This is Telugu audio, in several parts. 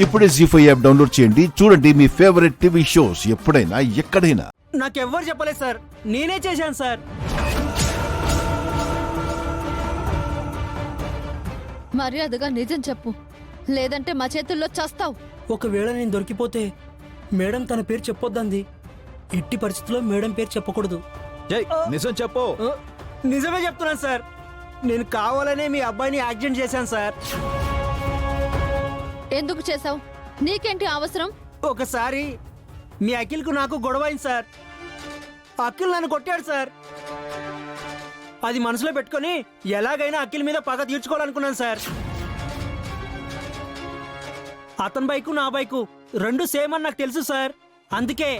ఇప్పుడే జీ5 యాప్ డౌన్లోడ్ చేయండి. చూడండి మీ ఫేవరెట్ టీవీ షోస్ ఎప్పుడైనా ఎక్కడైనా. నాకెవ్వరు చెప్పలేదు సార్, నేనే చేశాను సార్. మర్యాదగా నిజం చెప్పు, లేదంటే మా చేతుల్లో చస్తావు. ఒకవేళ నేను దొరికిపోతే మేడం తన పేరు చెప్పొద్దంది. ఎట్టి పరిస్థితుల్లో మేడం పేరు చెప్పకూడదు. నిజం చెప్పు. నిజమే చెప్తున్నాను సార్. నేను కావాలనే మీ అబ్బాయిని యాక్సిడెంట్ చేశాను సార్. ఎందుకు చేసావు? నీకేంటి అవసరం? ఒకసారి మీ అఖిల్కు నాకు గొడవ అయింది సార్. అఖిల్ నన్ను కొట్టాడు సార్. అది మనసులో పెట్టుకొని ఎలాగైనా అఖిల్ మీద పగ తీర్చుకోవాలనుకున్నాను సార్. అతని బైకు నా బైకు రెండు సేమ్ అని నాకు తెలుసు సార్. అందుకే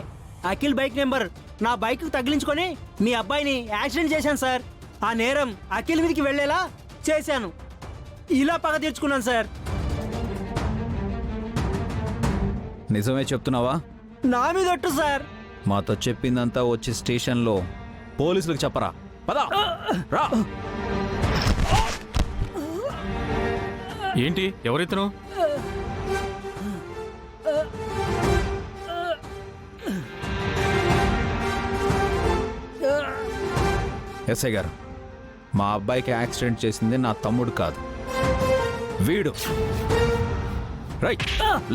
అఖిల్ బైక్ నెంబర్ నా బైక్ తగిలించుకొని మీ అబ్బాయిని యాక్సిడెంట్ చేశాను సార్. ఆ నేరం అఖిల్ మీదకి వెళ్ళేలా చేశాను. ఇలా పగ తీర్చుకున్నాను సార్. నిజమే చెప్తున్నావా? నా మీద ఒట్టు సార్. మాతో చెప్పిందంతా వచ్చి స్టేషన్లో పోలీసులకు చెప్పరా. పదా రా. ఏంటి ఎవరితను? ఎస్ఐ గారు, మా అబ్బాయికి యాక్సిడెంట్ చేసింది నా తమ్ముడు కాదు, వీడు. రైట్,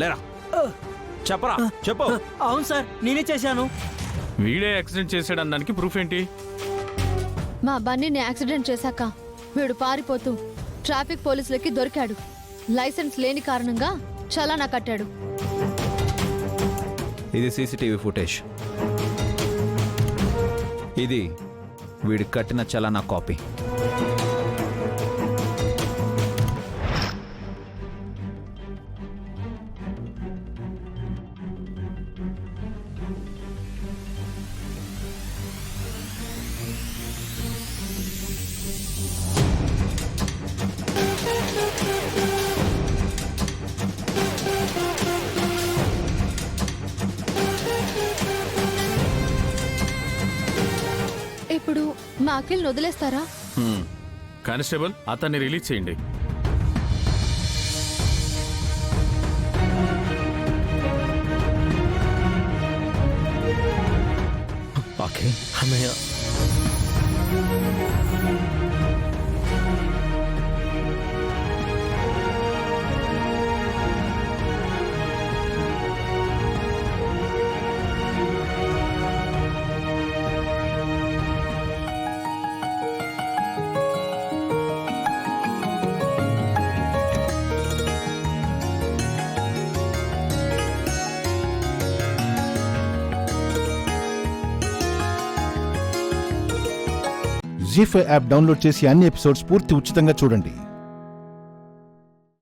లేరా, చెప్పరా, చెప్పు. అవును సార్, నేనే చేశాను. వీడే యాక్సిడెంట్ చేశాడనడానికి ప్రూఫ్ ఏంటి? మా బన్నీని యాక్సిడెంట్ చేశాక వీడు పారిపోతూ ట్రాఫిక్ పోలీసులకి దొరికాడు. లైసెన్స్ లేని కారణంగా చలానా కట్టాడు. ఇది సీసీటీవీ ఫుటేజ్. ఇది వీడికి కట్టిన చలానా కాపీ. ఇప్పుడు మా అఖిల్ని వదిలేస్తారా? కానిస్టేబుల్, అతన్ని రిలీజ్ చేయండి. ఓకే అన్నయ్య, జీ5 యాప్ డౌన్లోడ్ చేసి అన్ని ఎపిసోడ్స్ పూర్తి ఉచితంగా చూడండి.